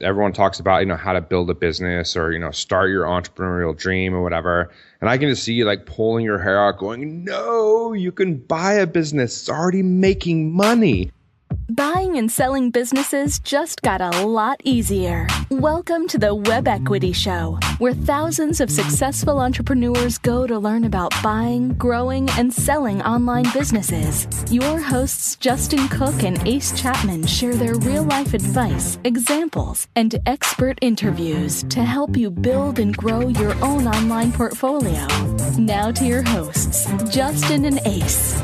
Everyone talks about, how to build a business or, start your entrepreneurial dream or whatever. And I can just see you like pulling your hair out going, no, you can buy a business. It's already making money. Buying and selling businesses just got a lot easier. Welcome to the Web Equity Show, where thousands of successful entrepreneurs go to learn about buying, growing, and selling online businesses. Your hosts, Justin Cooke and Ace Chapman, share their real-life advice, examples, and expert interviews to help you build and grow your own online portfolio. Now to your hosts, Justin and Ace.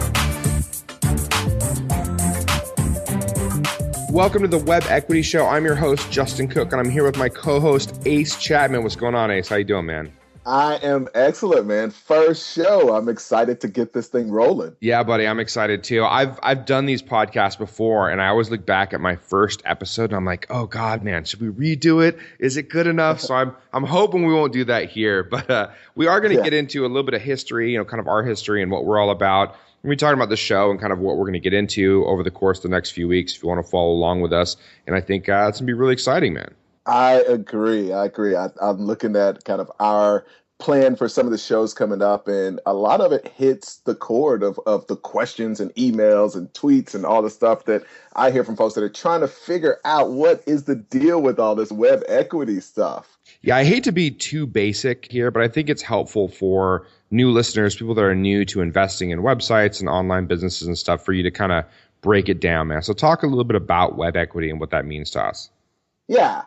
Welcome to the Web Equity Show. I'm your host, Justin Cooke, and I'm here with my co-host, Ace Chapman. What's going on, Ace? How you doing, man? I am excellent, man. First show. I'm excited to get this thing rolling. Yeah, buddy, I'm excited too. I've done these podcasts before, and I always look back at my first episode, and I'm like, oh God, man, should we redo it? Is it good enough? So I'm hoping we won't do that here, but we are going to get into a little bit of history, kind of our history and what we're all about. We're talking about the show and kind of what we're going to get into over the course of the next few weeks if you want to follow along with us. And I think it's going to be really exciting, man. I agree. I'm looking at kind of our plan for some of the shows coming up, and a lot of it hits the chord of the questions and emails and tweets and all the stuff that I hear from folks that are trying to figure out what is the deal with all this web equity stuff. Yeah, I hate to be too basic here, but I think it's helpful for new listeners, people that are new to investing in websites and online businesses and stuff, for you to kind of break it down, man. So talk a little bit about web equity and what that means to us. Yeah.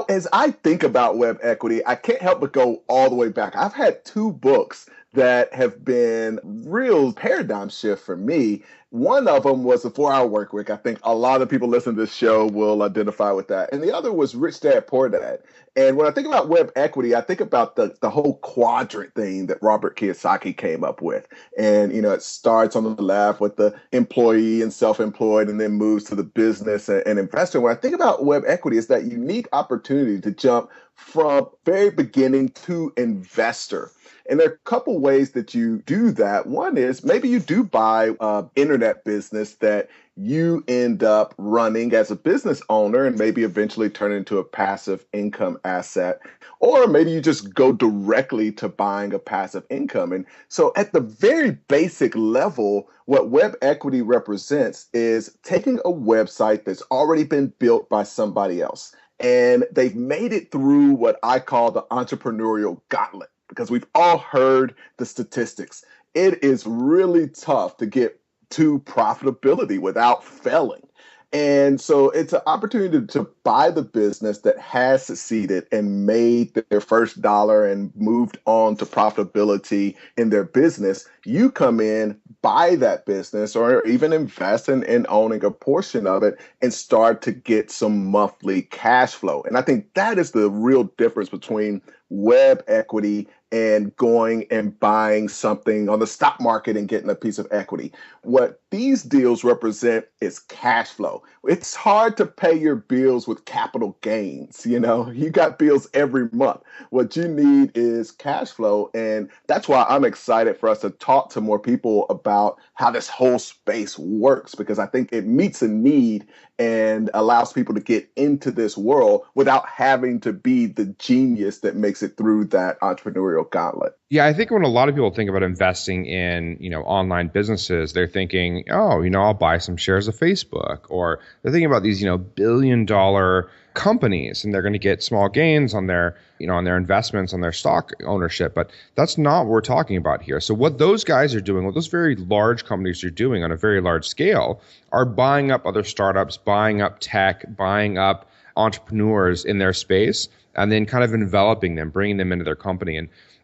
As I think about web equity, I can't help but go all the way back. I've had two books that have been real paradigm shift for me. One of them was the 4-Hour Work Week. I think a lot of people listening to this show will identify with that. And the other was Rich Dad, Poor Dad. And when I think about web equity, I think about the whole quadrant thing that Robert Kiyosaki came up with. And, it starts on the left with the employee and self-employed, and then moves to the business and investor. When I think about web equity, it's that unique opportunity to jump from very beginning to investor. And there are a couple ways that you do that. One is maybe you do buy an internet business that you end up running as a business owner and maybe eventually turn into a passive income asset. Or maybe you just go directly to buying a passive income. And so at the very basic level, what web equity represents is taking a website that's already been built by somebody else, and they've made it through what I call the entrepreneurial gauntlet. Because we've all heard the statistics. It is really tough to get to profitability without failing. And so it's an opportunity to buy the business that has succeeded and made their first dollar and moved on to profitability in their business. You come in, buy that business, or even invest in owning a portion of it and start to get some monthly cash flow. And I think that is the real difference between web equity and going and buying something on the stock market and getting a piece of equity. What these deals represent is cash flow. It's hard to pay your bills with capital gains. You got bills every month. What you need is cash flow. And that's why I'm excited for us to talk to more people about how this whole space works, because I think it meets a need and allows people to get into this world without having to be the genius that makes it through that entrepreneurial gauntlet. Yeah, I think when a lot of people think about investing in, online businesses, they're thinking, oh, I'll buy some shares of Facebook, or they're thinking about these, billion-dollar companies, and they're going to get small gains on their, on their investments, on their stock ownership. But that's not what we're talking about here. So what those guys are doing, what those very large companies are doing on a very large scale, are buying up other startups, buying up tech, buying up entrepreneurs in their space, and then kind of enveloping them, bringing them into their company.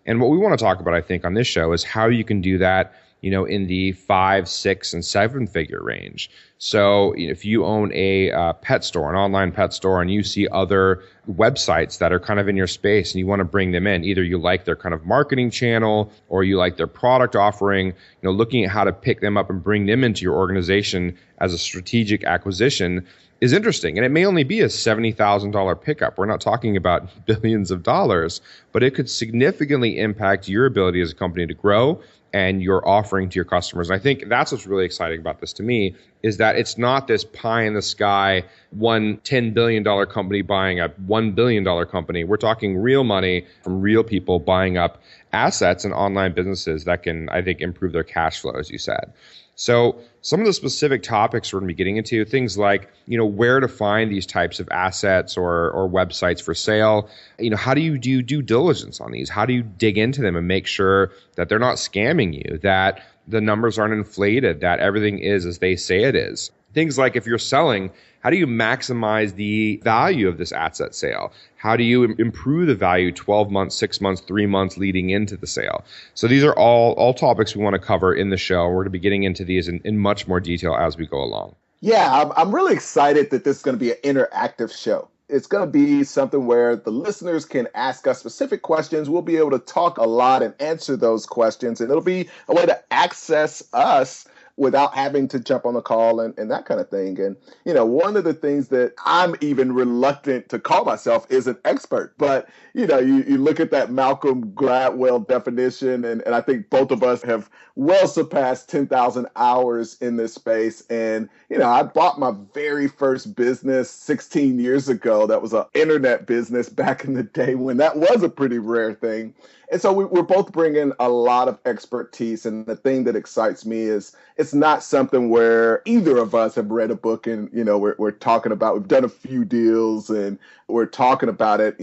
And what we want to talk about, I think, on this show is how you can do that, in the 5, 6, and 7-figure range. So if you own a pet store, an online pet store, and you see other websites that are kind of in your space and you want to bring them in, either you like their kind of marketing channel or you like their product offering, looking at how to pick them up and bring them into your organization as a strategic acquisition is interesting. And it may only be a $70,000 pickup. We're not talking about billions of dollars, but it could significantly impact your ability as a company to grow and you're offering to your customers. And I think that's what's really exciting about this to me, is that it's not this pie in the sky, one $10 billion company buying a $1 billion company. We're talking real money from real people buying up assets and online businesses that can, I think, improve their cash flow, as you said. So some of the specific topics we're going to be getting into, things like, where to find these types of assets or websites for sale. How do you do due diligence on these? How do you dig into them and make sure that they're not scamming you, that the numbers aren't inflated, that everything is as they say it is? Things like, if you're selling, how do you maximize the value of this asset sale? How do you improve the value 12 months, 6 months, 3 months leading into the sale? So these are all topics we want to cover in the show. We're going to be getting into these in much more detail as we go along. Yeah, I'm really excited that this is going to be an interactive show. It's going to be something where the listeners can ask us specific questions. We'll be able to talk a lot and answer those questions. And it'll be a way to access us without having to jump on the call and that kind of thing. And, one of the things that I'm even reluctant to call myself is an expert. But, you look at that Malcolm Gladwell definition, and I think both of us have well surpassed 10,000 hours in this space. And, I bought my very first business 16 years ago. That was an internet business back in the day when that was a pretty rare thing. And so we're both bringing a lot of expertise. And the thing that excites me is it's not something where either of us have read a book and, we're talking about, we've done a few deals and we're talking about it,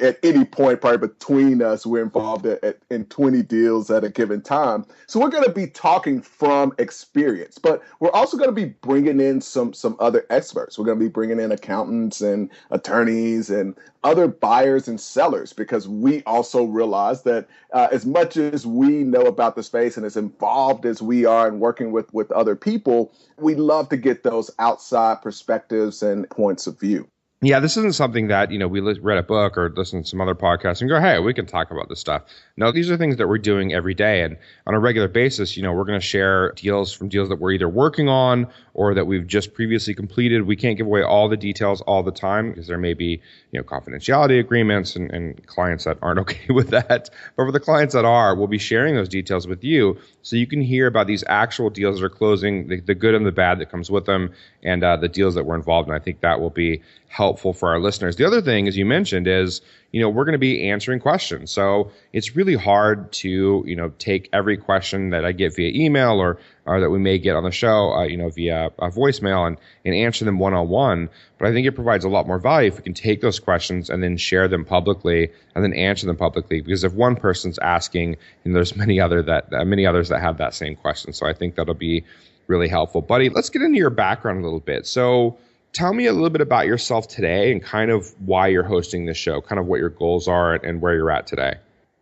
at any point, probably between us, we're involved in 20 deals at a given time. So we're going to be talking from experience, but we're also going to be bringing in some other experts. We're going to be bringing in accountants and attorneys and other buyers and sellers, because we also realize that as much as we know about the space and as involved as we are in working with other people, we love to get those outside perspectives and points of view. Yeah, this isn't something that, we read a book or listen to some other podcasts and go, hey, we can talk about this stuff. No, these are things that we're doing every day. And on a regular basis, we're going to share deals that we're either working on or that we've just previously completed. We can't give away all the details all the time because there may be, confidentiality agreements and clients that aren't okay with that. But for the clients that are, we'll be sharing those details with you so you can hear about these actual deals that are closing, the good and the bad that comes with them, and the deals that we're involved in. I think that will be helpful for our listeners. The other thing, as you mentioned, is, we're going to be answering questions. So it's really hard to, take every question that I get via email or that we may get on the show, via a voicemail and answer them one-on-one. But I think it provides a lot more value if we can take those questions and then share them publicly and then answer them publicly. Because if one person's asking, there's many others that have that same question. So I think that'll be really helpful. Buddy, let's get into your background a little bit. So tell me a little bit about yourself today and kind of why you're hosting this show, kind of what your goals are and where you're at today.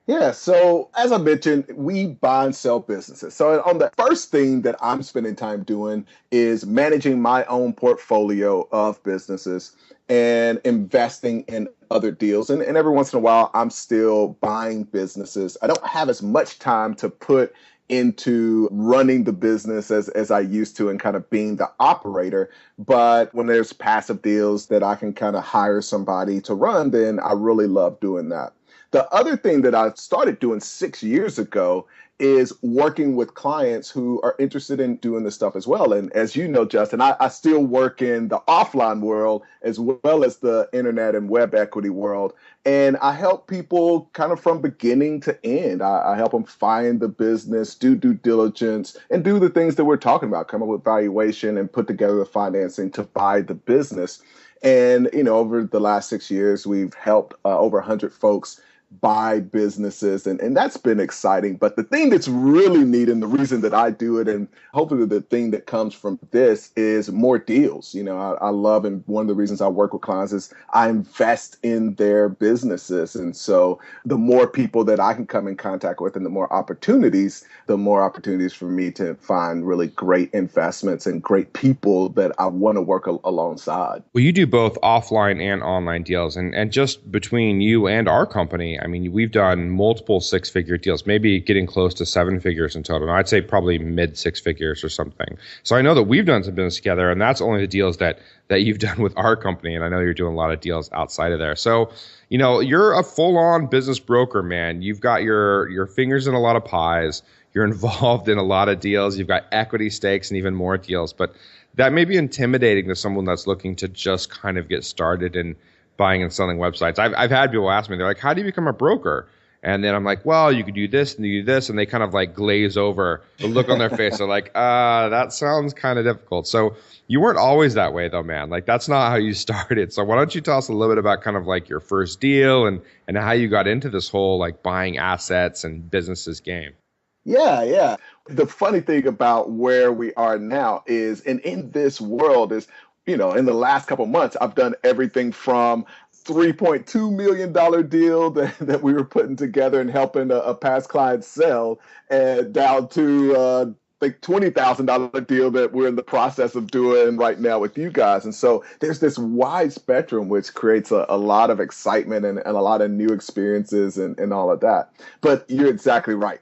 Yeah, so as I mentioned, we buy and sell businesses. So on the first thing that I'm spending time doing is managing my own portfolio of businesses and investing in other deals. And every once in a while, I'm still buying businesses. I don't have as much time to put into running the business as I used to and kind of being the operator. But when there's passive deals that I can kind of hire somebody to run, then I really love doing that. The other thing that I started doing 6 years ago is working with clients who are interested in doing this stuff as well. And as you know, Justin, I still work in the offline world as well as the internet and web equity world. And I help people kind of from beginning to end. I help them find the business, do due diligence, and do the things that we're talking about, come up with valuation and put together the financing to buy the business. And, over the last 6 years, we've helped over 100 folks buy businesses. And that's been exciting. But the thing that's really neat and the reason that I do it, and hopefully the thing that comes from this, is more deals. I love, and one of the reasons I work with clients is I invest in their businesses. And so the more people that I can come in contact with and the more opportunities for me to find really great investments and great people that I want to work alongside. Well, you do both offline and online deals. And just between you and our company, I mean, we've done multiple six-figure deals, maybe getting close to seven figures in total. I'd say probably mid six figures or something. So I know that we've done some business together, and that's only the deals that you've done with our company. And I know you're doing a lot of deals outside of there. So, you're a full-on business broker, man. You've got your fingers in a lot of pies. you're involved in a lot of deals. You've got equity stakes and even more deals. But that may be intimidating to someone that's looking to just kind of get started in buying and selling websites. I've had people ask me, they're like, how do you become a broker? And then I'm like, well, you could do this and you do this. And they kind of like glaze over the look on their face. They're like, that sounds kind of difficult. So you weren't always that way though, man. Like that's not how you started. So why don't you tell us a little bit about kind of like your first deal and how you got into this whole like buying assets and businesses game? Yeah. The funny thing about where we are now is, and in this world is, in the last couple of months, I've done everything from $3.2 million deal that we were putting together and helping a past client sell, and down to like $20,000 deal that we're in the process of doing right now with you guys. And so there's this wide spectrum, which creates a lot of excitement and a lot of new experiences and all of that. But you're exactly right.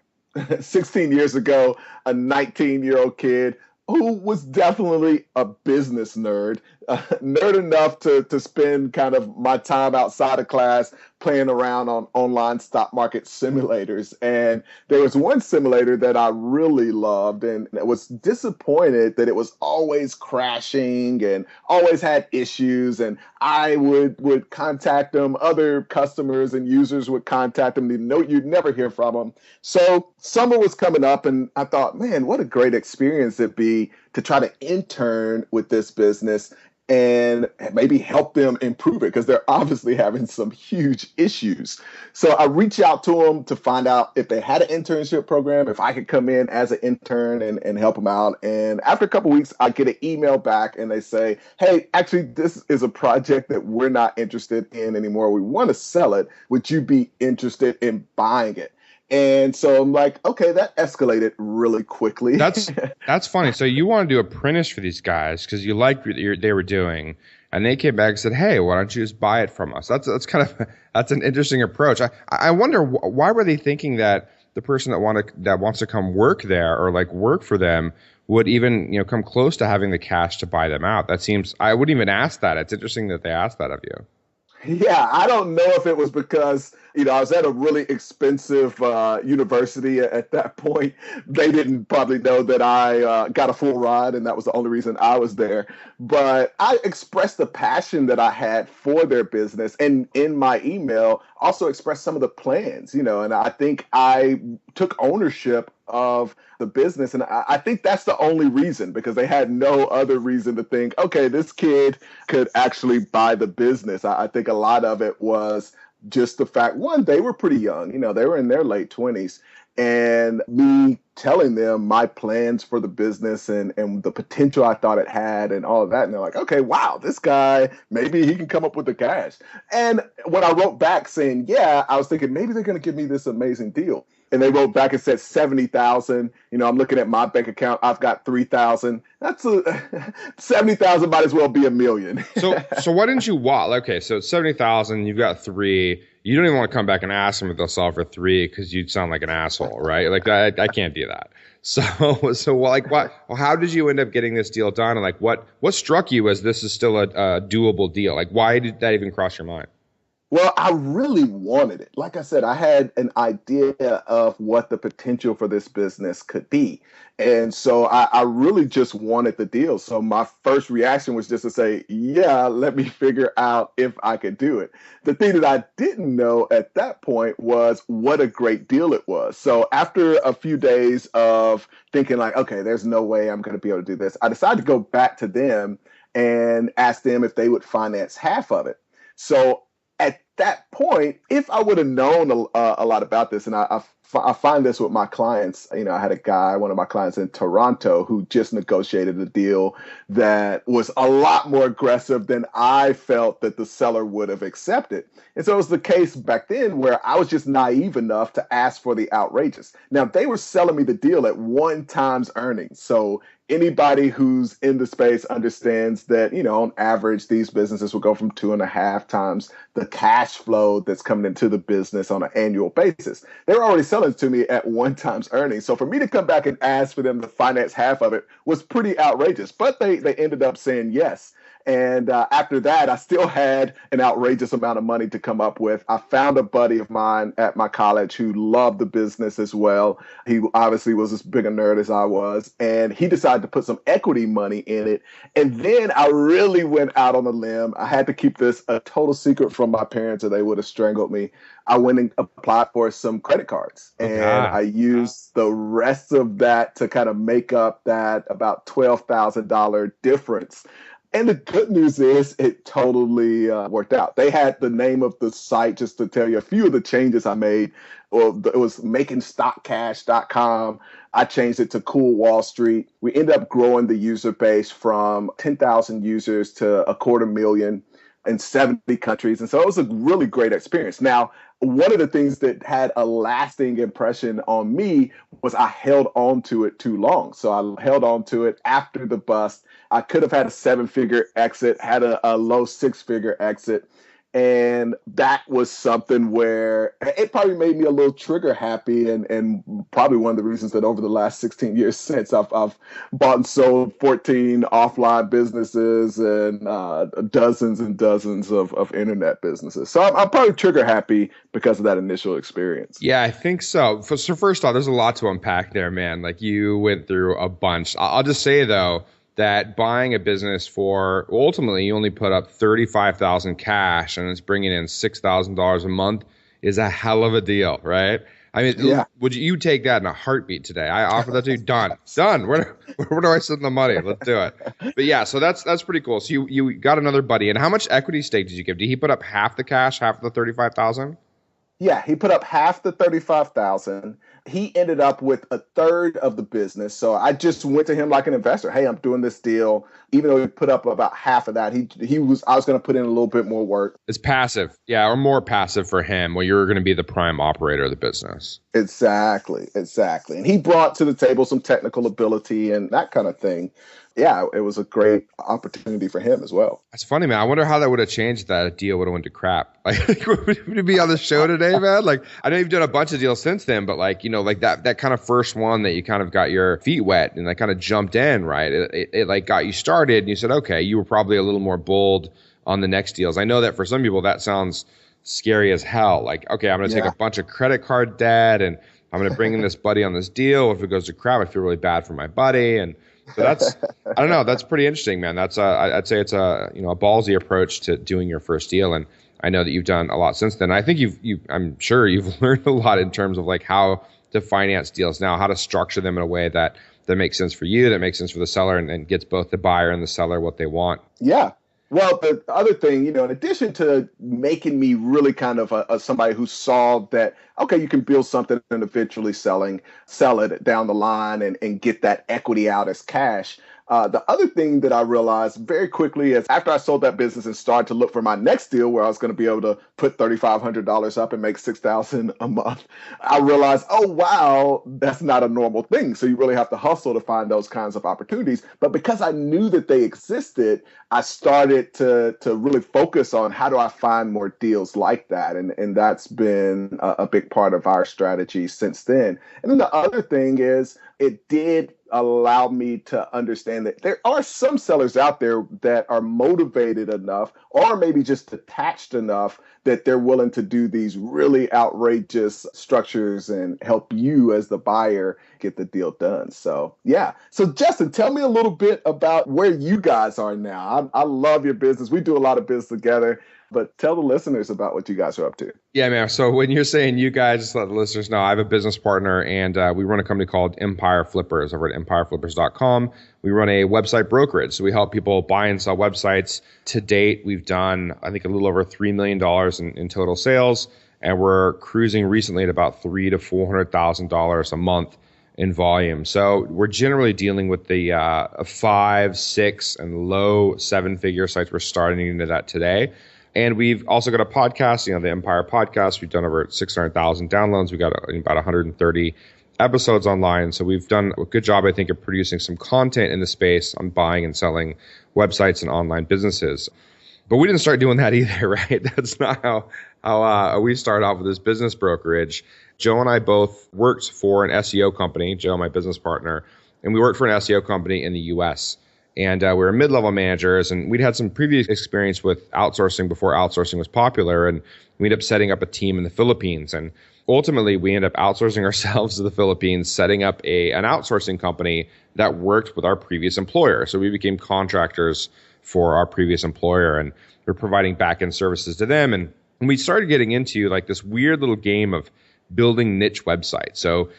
16 years ago, a 19-year-old kid who was definitely a business nerd, nerd enough to spend kind of my time outside of class playing around on online stock market simulators. And there was one simulator that I really loved and I was disappointed that it was always crashing and always had issues. And I would contact them, other customers and users would contact them. You'd never hear from them. So summer was coming up and I thought, man, what a great experience it'd be to try to intern with this business and maybe help them improve it because they're obviously having some huge issues. So I reached out to them to find out if they had an internship program, if I could come in as an intern and help them out. And after a couple of weeks, I get an email back and they say, hey, actually, this is a project that we're not interested in anymore. We want to sell it. Would you be interested in buying it? And so I'm like, okay, that escalated really quickly. That's funny. So you want to do apprentice for these guys because you liked what they were doing, and they came back and said, hey, why don't you just buy it from us? That's that's an interesting approach. I wonder why were they thinking that the person that wants to come work there or like work for them would even come close to having the cash to buy them out? That seems I wouldn't even ask that. It's interesting that they asked that of you. Yeah, I don't know if it was because, I was at a really expensive university at that point. They didn't probably know that I got a full ride, and that was the only reason I was there. But I expressed the passion that I had for their business, and in my email also expressed some of the plans, and I think I took ownership of the business. And I think that's the only reason, because they had no other reason to think, okay, this kid could actually buy the business. I think a lot of it was just the fact, one, they were pretty young, they were in their late 20s, and me telling them my plans for the business and the potential I thought it had and all of that. And they're like, okay, wow, this guy, maybe he can come up with the cash. And when I wrote back saying, yeah, I was thinking maybe they're going to give me this amazing deal. And they wrote back and said 70,000. I'm looking at my bank account. I've got 3,000. That's 70,000 might as well be $1 million. So why didn't you walk? Okay, so it's 70,000. You've got 3. You don't even want to come back and ask them if they'll sell for 3 because you'd sound like an asshole, right? Like I can't do that. So like what? Well, how did you end up getting this deal done? And like what struck you as this is still a doable deal? Like why did that even cross your mind? Well, I really wanted it. Like I said, I had an idea of what the potential for this business could be. And so I really just wanted the deal. So my first reaction was just to say, yeah, let me figure out if I could do it. The thing that I didn't know at that point was what a great deal it was. So after a few days of thinking like, okay, there's no way I'm going to be able to do this, I decided to go back to them and ask them if they would finance half of it. So at that point, if I would have known a lot about this, and I find this with my clients, I had a guy, one of my clients in Toronto, who just negotiated a deal that was a lot more aggressive than I felt that the seller would have accepted. And so it was the case back then where I was just naive enough to ask for the outrageous. Now, they were selling me the deal at 1 time's earnings. So anybody who's in the space understands that, on average, these businesses will go from 2.5 times the cash flow that's coming into the business on an annual basis. They were already selling it to me at 1 time's earnings. So for me to come back and ask for them to finance half of it was pretty outrageous, but they ended up saying yes. And after that, I still had an outrageous amount of money to come up with. I found a buddy of mine at my college who loved the business as well. He obviously was as big a nerd as I was, and he decided to put some equity money in it. And then I really went out on a limb. I had to keep this a total secret from my parents or they would have strangled me. I went and applied for some credit cards, and I used the rest of that to kind of make up that about $12,000 difference. And the good news is it totally worked out. They had the name of the site, just to tell you a few of the changes I made. Well, it was makingstockcash.com. I changed it to Cool Wall Street. We ended up growing the user base from 10,000 users to 250,000 in 70 countries. And so it was a really great experience. Now, one of the things that had a lasting impression on me was I held on to it too long. So I held on to it after the bust. I could have had a 7-figure exit, had a low 6-figure exit. And that was something where it probably made me a little trigger happy, and probably one of the reasons that over the last 16 years since I've bought and sold 14 offline businesses and dozens and dozens of internet businesses. So I'm probably trigger happy because of that initial experience. Yeah, I think so. So first off, there's a lot to unpack there, man. Like you went through a bunch. I'll just say though, that buying a business for ultimately you only put up $35,000 cash and it's bringing in $6,000 a month is a hell of a deal, right? I mean, yeah. Would you take that in a heartbeat today? I offer that to you. Done. Where do I send the money? Let's do it. But yeah, so that's pretty cool. So you got another buddy, and how much equity stake did you give? Did he put up half the cash, half the 35,000? Yeah, he put up half the 35,000. He ended up with a third of the business. So I just went to him like an investor. Hey, I'm doing this deal. Even though he put up about half of that, I was going to put in a little bit more work. It's passive. Yeah, or more passive for him, where you're going to be the prime operator of the business. Exactly. And he brought to the table some technical ability and that kind of thing. Yeah, it was a great opportunity for him as well. That's funny, man. I wonder how that would have changed that a deal would have went to crap. Like, would you be on the show today, man? Like, I know you've done a bunch of deals since then, but like, you know, like that kind of first one that you kind of got your feet wet and like kind of jumped in, right? It like got you started and you said, okay, you were probably a little more bold on the next deals. I know that for some people that sounds scary as hell. Like, okay, I'm going to take a bunch of credit card debt and I'm going to bring in this buddy on this deal. If it goes to crap, I feel really bad for my buddy. And so that's, I don't know, that's pretty interesting, man. That's I'd say it's a ballsy approach to doing your first deal. And I know that you've done a lot since then. I think I'm sure you've learned a lot in terms of like how to finance deals now, how to structure them in a way that makes sense for you, that makes sense for the seller, and gets both the buyer and the seller what they want. Yeah. Well, the other thing, in addition to making me really kind of somebody who saw that, okay, you can build something and eventually sell it down the line and get that equity out as cash. The other thing that I realized very quickly is after I sold that business and started to look for my next deal where I was going to be able to put $3,500 up and make $6,000 a month, I realized, oh, wow, that's not a normal thing. So you really have to hustle to find those kinds of opportunities. But because I knew that they existed, I started to really focus on how do I find more deals like that. And that's been a big part of our strategy since then. And then the other thing is it did allow me to understand that there are some sellers out there that are motivated enough or maybe just attached enough that they're willing to do these really outrageous structures and help you as the buyer get the deal done. So, yeah. So, Justin, tell me a little bit about where you guys are now. I love your business. We do a lot of business together. But tell the listeners about what you guys are up to. Yeah, man. So when you're saying you guys, just let the listeners know, I have a business partner and we run a company called Empire Flippers over at empireflippers.com. We run a website brokerage. So we help people buy and sell websites. To date, we've done, I think, a little over $3 million in total sales. And we're cruising recently at about $300,000 to $400,000 a month in volume. So we're generally dealing with the 5, 6, and low 7-figure sites. We're starting into that today. And we've also got a podcast, the Empire Podcast. We've done over 600,000 downloads. We've got about 130 episodes online. So we've done a good job, I think, of producing some content in the space on buying and selling websites and online businesses. But we didn't start doing that either, right? That's not how we started off with this business brokerage. Joe and I both worked for an SEO company, Joe, my business partner, and we worked for an SEO company in the US. And we were mid-level managers, and we'd had some previous experience with outsourcing before outsourcing was popular. And we ended up setting up a team in the Philippines. And ultimately, we ended up outsourcing ourselves to the Philippines, setting up an outsourcing company that worked with our previous employer. So we became contractors for our previous employer, and we're providing back-end services to them. And we started getting into like this weird little game of building niche websites. So,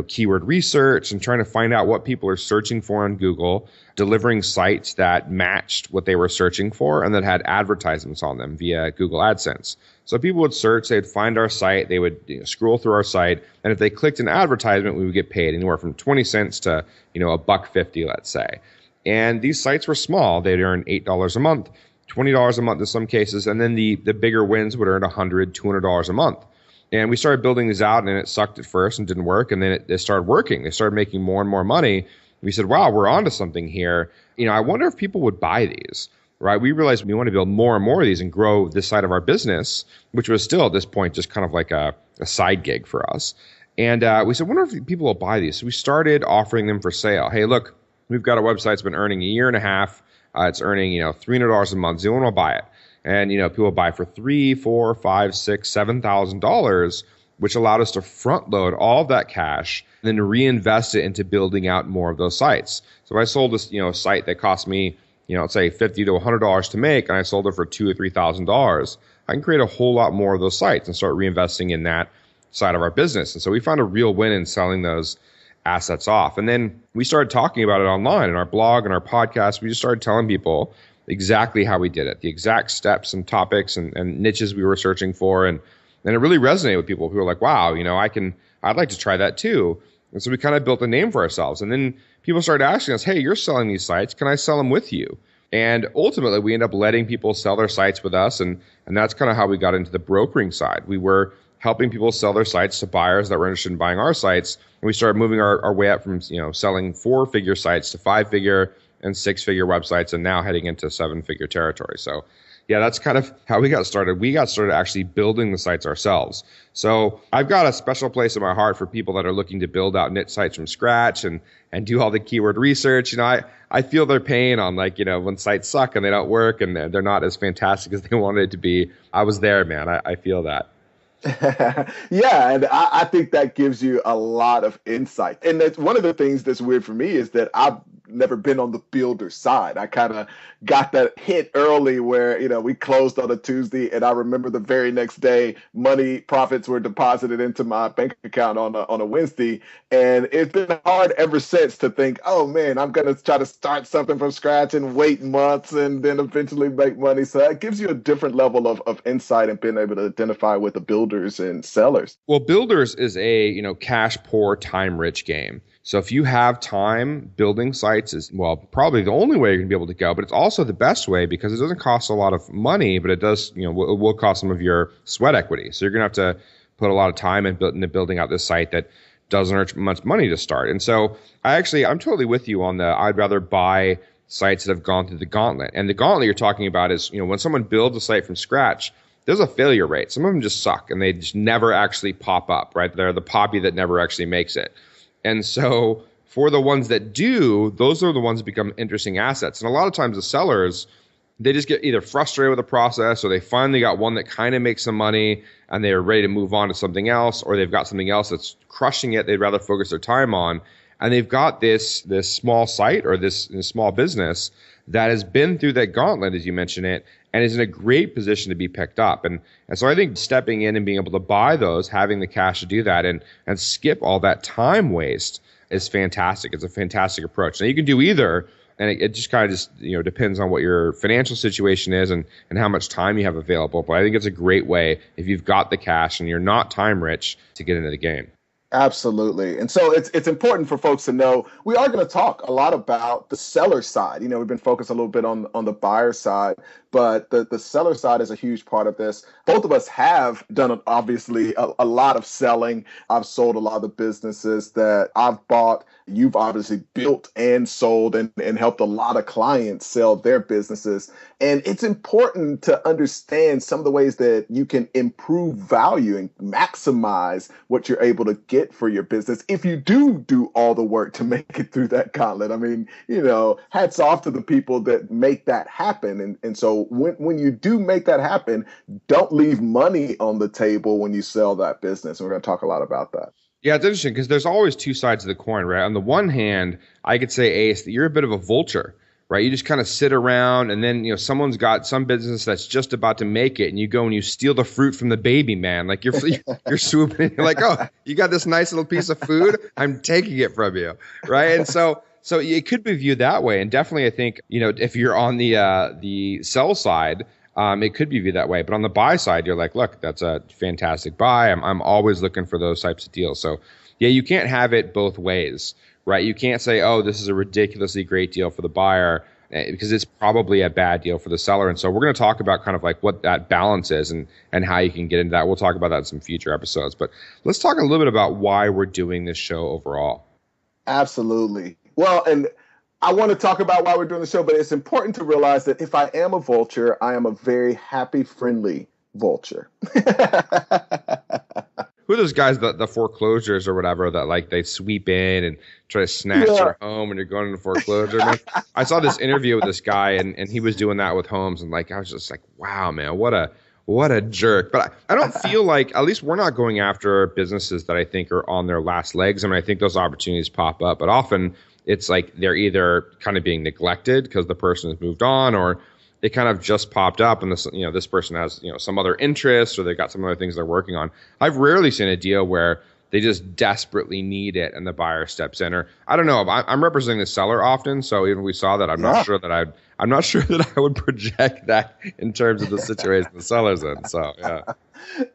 keyword research and trying to find out what people are searching for on Google, delivering sites that matched what they were searching for and that had advertisements on them via Google AdSense. So people would search, they'd find our site, they would scroll through our site, and if they clicked an advertisement, we would get paid anywhere from 20 cents to, $1.50, let's say. And these sites were small. They'd earn $8 a month, $20 a month in some cases, and then the bigger wins would earn $100, $200 a month. And we started building these out, and it sucked at first and didn't work. And then it started working. They started making more and more money. We said, wow, we're onto something here. I wonder if people would buy these, right? We realized we want to build more and more of these and grow this side of our business, which was still at this point just kind of like a side gig for us. And we said, wonder if people will buy these. So we started offering them for sale. Hey, look, we've got a website that's been earning a year and a half. It's earning, $300 a month. Does anyone will buy it? And, people buy for $3,000, $4,000, $5,000, $6,000, $7,000, which allowed us to front load all of that cash and then reinvest it into building out more of those sites. So if I sold this, site that cost me, let's say $50 to $100 to make, and I sold it for $2,000 or $3,000, I can create a whole lot more of those sites and start reinvesting in that side of our business. And so we found a real win in selling those assets off. And then we started talking about it online in our blog and our podcast. We just started telling people exactly how we did it, the exact steps and topics and niches we were searching for. And it really resonated with people who were like, wow, I'd like to try that too. And so we kind of built a name for ourselves. And then people started asking us, hey, you're selling these sites. Can I sell them with you? And ultimately, we ended up letting people sell their sites with us. And that's kind of how we got into the brokering side. We were helping people sell their sites to buyers that were interested in buying our sites. And we started moving our way up from, selling 4-figure sites to 5-figure and 6-figure websites, and now heading into 7-figure territory. So yeah, that's kind of how we got started. We got started actually building the sites ourselves. So I've got a special place in my heart for people that are looking to build out niche sites from scratch and do all the keyword research. I feel their pain on when sites suck and they don't work and they're not as fantastic as they wanted it to be. I was there, man. I feel that. Yeah, and I think that gives you a lot of insight. And that's one of the things that's weird for me is that I've never been on the builder side. I kind of got that hit early where, we closed on a Tuesday, and I remember the very next day, profits were deposited into my bank account on a Wednesday. And it's been hard ever since to think, oh man, I'm going to try to start something from scratch and wait months and then eventually make money. So that gives you a different level of insight and being able to identify with the builders and sellers. Well, builders is a, cash poor, time rich game. So if you have time, building sites is, probably the only way you're going to be able to go, but it's also the best way because it doesn't cost a lot of money, but it does, it will cost some of your sweat equity. So you're going to have to put a lot of time into building out this site that doesn't earn much money to start. And so I'm totally with you on I'd rather buy sites that have gone through the gauntlet. And the gauntlet you're talking about is, when someone builds a site from scratch, there's a failure rate. Some of them just suck and they just never actually pop up, right? They're the poppy that never actually makes it. And so for the ones that do, those are the ones that become interesting assets. And a lot of times the sellers, they just get either frustrated with the process or they finally got one that kind of makes some money and they're ready to move on to something else, or they've got something else that's crushing it they'd rather focus their time on. And they've got this small site or this small business that has been through that gauntlet, as you mentioned it, and is in a great position to be picked up. And so I think stepping in and being able to buy those, having the cash to do that and skip all that time waste is fantastic. It's a fantastic approach. Now you can do either, and it just kind of depends on what your financial situation is and how much time you have available. But I think it's a great way, if you've got the cash and you're not time rich, to get into the game. Absolutely. And so it's important for folks to know we are going to talk a lot about the seller side. We've been focused a little bit on the buyer side, but the seller side is a huge part of this. Both of us have done, obviously, a lot of selling. I've sold a lot of the businesses that I've bought. You've obviously built and sold and helped a lot of clients sell their businesses. And it's important to understand some of the ways that you can improve value and maximize what you're able to get for your business if you do all the work to make it through that gauntlet. I mean, hats off to the people that make that happen. And so when you do make that happen, don't leave money on the table when you sell that business. And we're going to talk a lot about that. Yeah, it's interesting because there's always two sides of the coin, right? On the one hand, I could say, Ace, that you're a bit of a vulture, right? You just kind of sit around and then, someone's got some business that's just about to make it and you go and you steal the fruit from the baby, man. Like you're swooping in, you're like, oh, you got this nice little piece of food? I'm taking it from you, right? And so it could be viewed that way. And definitely, I think, if you're on the sell side, it could be viewed that way. But on the buy side, you're like, look, that's a fantastic buy. I'm always looking for those types of deals. So yeah, you can't have it both ways, right? You can't say, oh, this is a ridiculously great deal for the buyer because it's probably a bad deal for the seller. And so we're going to talk about kind of like what that balance is and how you can get into that. We'll talk about that in some future episodes. But let's talk a little bit about why we're doing this show overall. Absolutely. Well, and I want to talk about why we're doing the show, but it's important to realize that if I am a vulture, I am a very happy, friendly vulture. Who are those guys, the foreclosures or whatever, that like they sweep in and try to snatch your home when you're going into foreclosure? Man, I saw this interview with this guy and he was doing that with homes, and like I was just like, wow, man, what a jerk. But I don't feel like, at least we're not going after businesses that I think are on their last legs. I mean, I think those opportunities pop up, but often it's like they're either kind of being neglected because the person has moved on, or it kind of just popped up and this person has, some other interests, or they've got some other things they're working on. I've rarely seen a deal where they just desperately need it and the buyer steps in. Or I don't know, I'm representing the seller often, so even if we saw that, I'm not sure that I would project that in terms of the situation the seller's in. So yeah.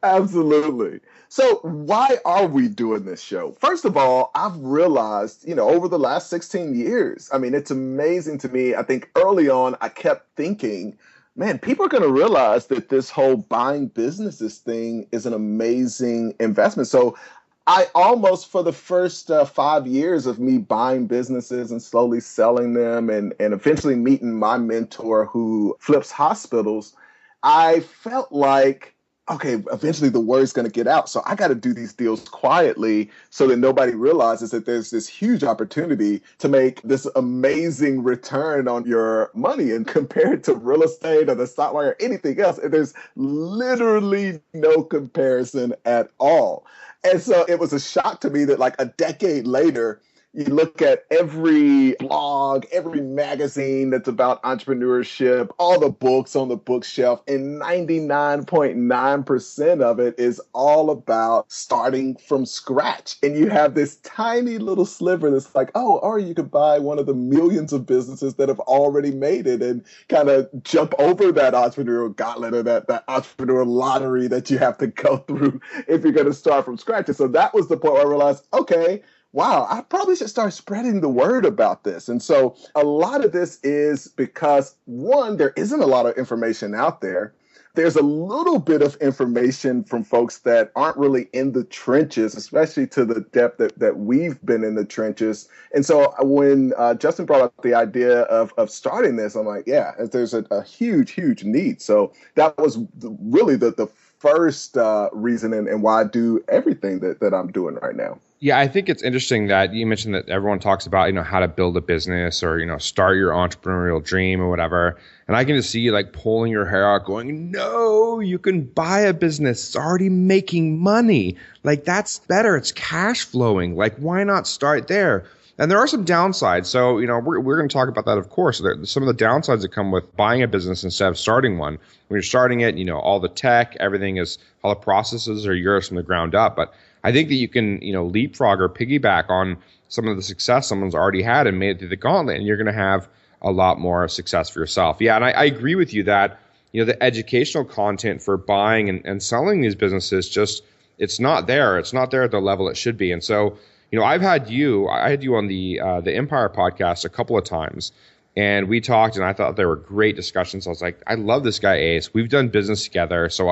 Absolutely. So why are we doing this show? First of all, I've realized, over the last 16 years, I mean, it's amazing to me. I think early on, I kept thinking, man, people are going to realize that this whole buying businesses thing is an amazing investment. So I almost, for the first 5 years of me buying businesses and slowly selling them and eventually meeting my mentor who flips hospitals, I felt like, okay, eventually the word's going to get out. So I got to do these deals quietly so that nobody realizes that there's this huge opportunity to make this amazing return on your money. And compared to real estate or the stock market or anything else, there's literally no comparison at all. And so it was a shock to me that like a decade later, you look at every blog, every magazine that's about entrepreneurship, all the books on the bookshelf, and 99.9% of it is all about starting from scratch. And you have this tiny little sliver that's like, oh, or you could buy one of the millions of businesses that have already made it and kind of jump over that entrepreneurial gauntlet or that entrepreneurial lottery that you have to go through if you're going to start from scratch. And so that was the point where I realized, okay, wow, I probably should start spreading the word about this. And so a lot of this is because, one, there isn't a lot of information out there. There's a little bit of information from folks that aren't really in the trenches, especially to the depth that we've been in the trenches. And so when Justin brought up the idea of starting this, I'm like, yeah, there's a huge, huge need. So that was really the first reason and why I do everything that I'm doing right now. Yeah, I think it's interesting that you mentioned that everyone talks about, how to build a business or, start your entrepreneurial dream or whatever. And I can just see you like pulling your hair out going, no, you can buy a business. It's already making money. Like that's better. It's cash flowing. Like why not start there? And there are some downsides. So, we're going to talk about that, of course. There's some of the downsides that come with buying a business instead of starting one. When you're starting it, all the tech, everything is, all the processes are yours from the ground up. But I think that you can, leapfrog or piggyback on some of the success someone's already had and made it through the gauntlet, and you're going to have a lot more success for yourself. Yeah, and I agree with you that, the educational content for buying and selling these businesses it's not there. It's not there at the level it should be. And so, I had you on the Empire podcast a couple of times, And we talked, and I thought they were great discussions. I was like, I love this guy, Ace. We've done business together. So,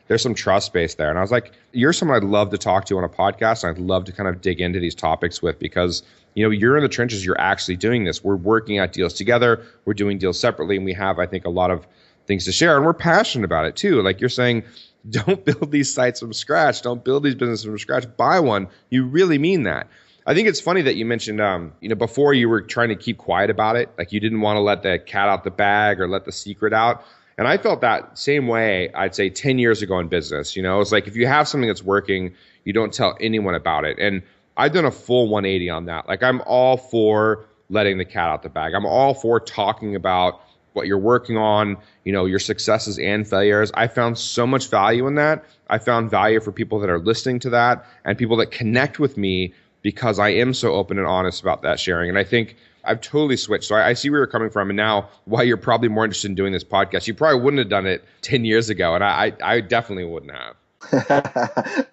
there's some trust base there. And I was like, you're someone I'd love to talk to on a podcast. And I'd love to kind of dig into these topics with, because, you're in the trenches. You're actually doing this. We're working at deals together. We're doing deals separately. And we have, I think, a lot of things to share. And we're passionate about it too. Like you're saying, don't build these sites from scratch. Don't build these businesses from scratch. Buy one. You really mean that. I think it's funny that you mentioned, before you were trying to keep quiet about it. Like you didn't want to let the cat out the bag or let the secret out. And I felt that same way, I'd say 10 years ago in business. It's like if you have something that's working, you don't tell anyone about it. And I've done a full 180 on that. Like I'm all for letting the cat out the bag. I'm all for talking about what you're working on, your successes and failures. I found so much value in that. I found value for people that are listening to that and people that connect with me, because I am so open and honest about that sharing. And I think I've totally switched. So I see where you're coming from. And now why you're probably more interested in doing this podcast. You probably wouldn't have done it 10 years ago. And I definitely wouldn't have.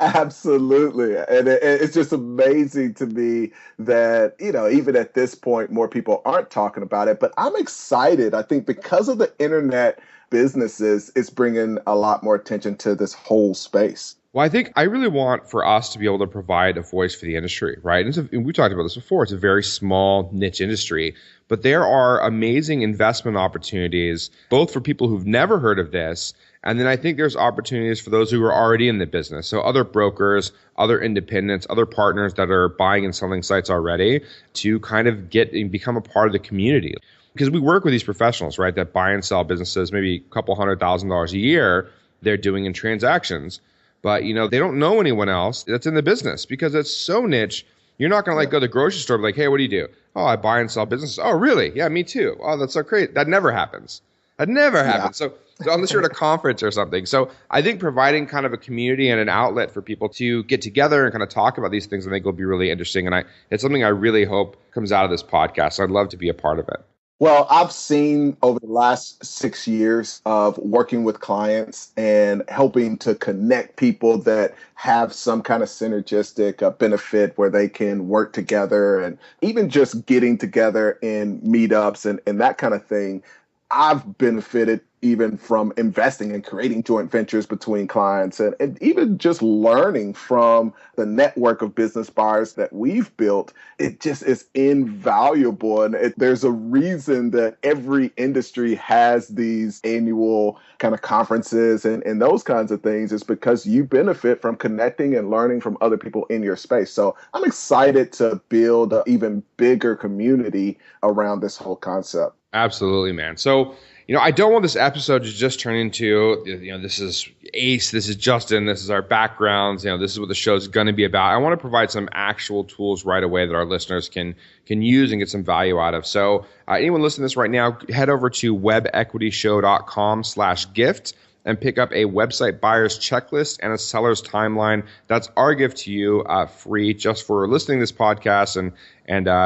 Absolutely. And it's just amazing to me that, even at this point, more people aren't talking about it. But I'm excited. I think because of the internet businesses, it's bringing a lot more attention to this whole space. Well, I think I really want for us to be able to provide a voice for the industry, right? And we talked about this before. It's a very small niche industry, but there are amazing investment opportunities, both for people who've never heard of this. And then I think there's opportunities for those who are already in the business. So other brokers, other independents, other partners that are buying and selling sites already, to kind of get and become a part of the community. Because we work with these professionals, right, that buy and sell businesses, maybe a couple $100,000 a year they're doing in transactions. But, they don't know anyone else that's in the business because it's so niche. You're not going to go to the grocery store and be like, hey, what do you do? Oh, I buy and sell businesses. Oh, really? Yeah, me too. Oh, that's so great. That never happens. That never happens. So unless you're at a conference or something. So I think providing kind of a community and an outlet for people to get together and kind of talk about these things, I think will be really interesting. And it's something I really hope comes out of this podcast. So I'd love to be a part of it. Well, I've seen over the last 6 years of working with clients and helping to connect people that have some kind of synergistic benefit where they can work together, and even just getting together in meetups and that kind of thing. I've benefited even from investing and creating joint ventures between clients, and even just learning from the network of business buyers that we've built. It just is invaluable. And there's a reason that every industry has these annual kind of conferences and those kinds of things. Is because you benefit from connecting and learning from other people in your space. So I'm excited to build an even bigger community around this whole concept. Absolutely, man. So, I don't want this episode to just turn into, this is Ace, this is Justin, this is our backgrounds, this is what the show's going to be about. I want to provide some actual tools right away that our listeners can use and get some value out of. So anyone listening to this right now, head over to webequityshow.com/gift and pick up a website buyer's checklist and a seller's timeline. That's our gift to you, free, just for listening to this podcast and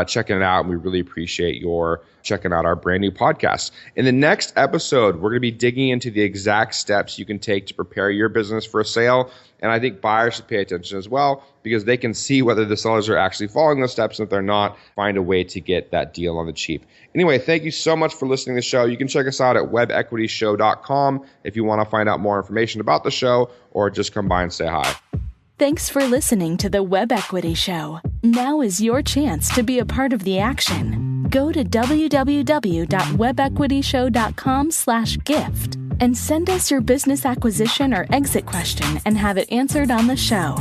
checking it out. And we really appreciate your checking out our brand new podcast. In the next episode, we're going to be digging into the exact steps you can take to prepare your business for a sale. And I think buyers should pay attention as well, because they can see whether the sellers are actually following those steps. And if they're not, find a way to get that deal on the cheap. Anyway, thank you so much for listening to the show. You can check us out at webequityshow.com if you want to find out more information about the show, or just come by and say hi. Thanks for listening to the Web Equity Show. Now is your chance to be a part of the action. Go to www.webequityshow.com/gift and send us your business acquisition or exit question and have it answered on the show.